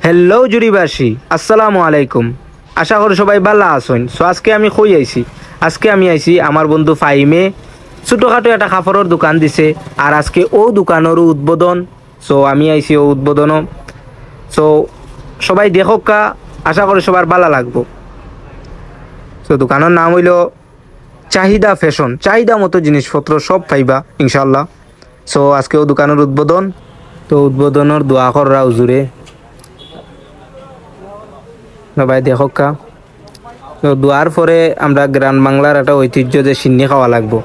Hello জুরিবাসী, আসসালামু আলাইকুম। আশা করি সবাই ভালো আছেন। সো আজকে আমি কই আইছি, আজকে আমি আইছি আমার বন্ধু ফাইমে ছোটোখাটো একটা কাপড়ের দোকান দিছে, আর আজকে ও দোকানেরও উদ্বোধন। সো আমি আইছি ও উদ্বোধনও। সো সবাই দেখোকা, আশা করি সবার ভালো লাগবো। সো দোকানের নাম হইল চাহিদা ফ্যাশন। চাহিদা মতো জিনিসপত্র সব পাইবা ইনশাল্লাহ। সো আজকে ও দোকানের উদ্বোধন। তো উদ্বোধনের দোয়া কররা হুজুরে, সবাই দেখোকা। তো দোয়ার পরে আমরা গ্রাম বাংলার একটা ঐতিহ্য যে সিন্নি খাওয়া লাগবো,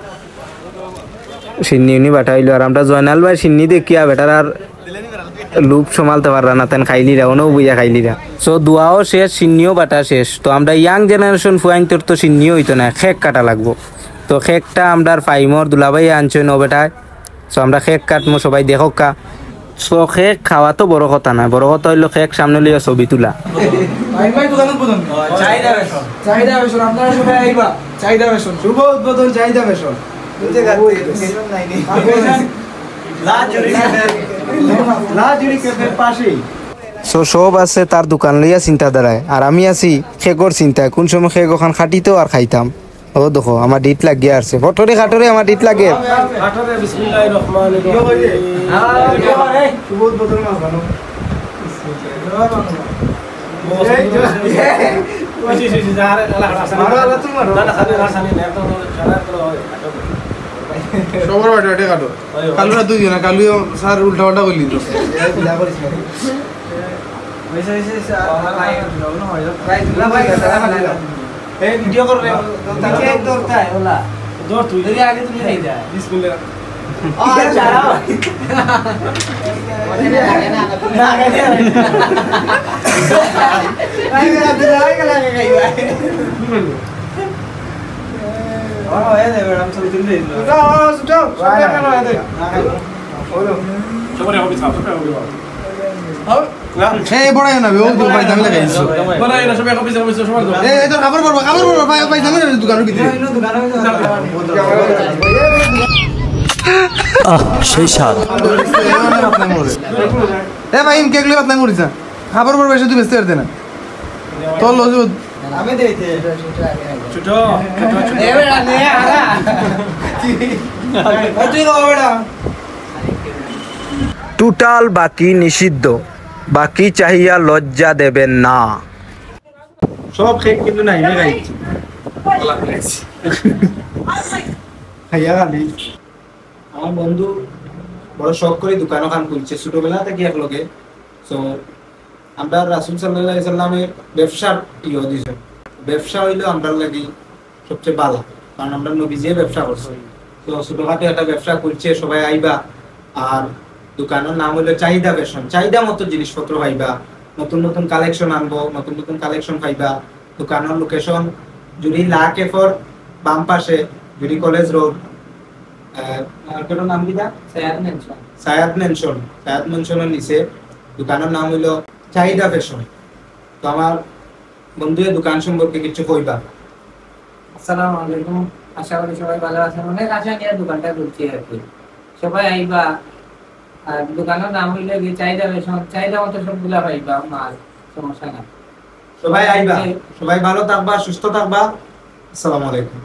সিন্নি উনি বাটাইলো। আর আমরা জয়নাল ভাই সিন্নি দেখিয়া বেটার আর লুপ সমালতে পাররা না, তেন খাইলিরা অনেও বইয়া খাইলিরা। সো দোয়াও শেষ, সিন্নিও বাটা শেষ। তো আমরা ইয়াং জেনারেশন ফুয়াইন্তর তো সিন্নিও হইতো না, খেক কাটা লাগবো। তো খেকটা আমরা ফাইমর দুলাভাই আনছই ন বেটায়। সো আমরা খেক কাটমো, সবাই দেখোকা। সো খেক খাওয়া তো বড় কথা না, বড় কথা হইলো খেক সামনে লইয়া ছবি তোলা। সো সব আছে তার দোকান লইয়া চিন্তা দাঁড়ায়, আর আমি আছি খেকর চিন্তায়। কোন সময় খেক ওখান খাটিতো আর খাইতাম। ও দেখো আমার ডিট লাগিয়ে আসছে, ফটরে খাটরে আমার ডিট লাগে। সবার বাড়ি কাটো কালুরা দুই না, কালু স্যার উল্টা পাল্টা করলি তো। ভিডিও করে তুই আগে তুমি খাই যা বিসমিল্লাহ। বড়াই না পাইজামি লাগাইছো, খাবার করবো পাইজামি দোকানের ভিতরে। সেই স্বাদ এ ভাই কেক লিয়ে বাতলাই মরিছা খাবার পর বেশি তুই বেচতে পারতে না তোর লজুদ আমি দেইতে ছোট এবেড়া নে আরা তুই গো বেড়া। টোটাল বাকি নিষিদ্ধ, বাকি চাহিয়া লজ্জা দেবেন না। সব খেক কিন্তু নাই খাইয়া খালি। আমার বন্ধু বড় শখ করে দোকান ওখান খুলছে ছোটবেলা থেকে একলগে। সো আমরা রাসূল সাল্লাল্লাহু আলাইহি সাল্লামের ব্যবসার দিয়েছে। ব্যবসা হইলো আমরা লাগি সবচেয়ে ভালো, কারণ আমরা নবী যে ব্যবসা করছি। তো ছোটখাটো একটা ব্যবসা করছে, সবাই আইবা। আর দোকানের নাম হলো চাহিদা ফ্যাশন। চাহিদা মতো জিনিসপত্র পাইবা, নতুন নতুন কালেকশন আনবো, নতুন নতুন কালেকশন পাইবা। দোকানের লোকেশন জুড়ি লা কেফর বাম পাশে, জুড়ি কলেজ রোড, মার্কেটের নাম কি দা? সায়াদ মেনশনের নিচে দোকানের নাম হইলো চাহিদা ফ্যাশন। তো আমার বন্ধু দোকান সম্পর্কে কিছু কইবা। আসসালামু আলাইকুম, আশা করি সবাই ভালো আছেন। অনেক আশা নিয়ে দোকানটা খুলছি আর কি, সবাই আইবা। আর দোকানের নাম হইলে কি চাহিদা ফ্যাশন, চাহিদা মতো সবগুলা পাইবা মাল, সমস্যা না। সবাই আইবা, সবাই ভালো থাকবা, সুস্থ থাকবা। আসসালামু আলাইকুম।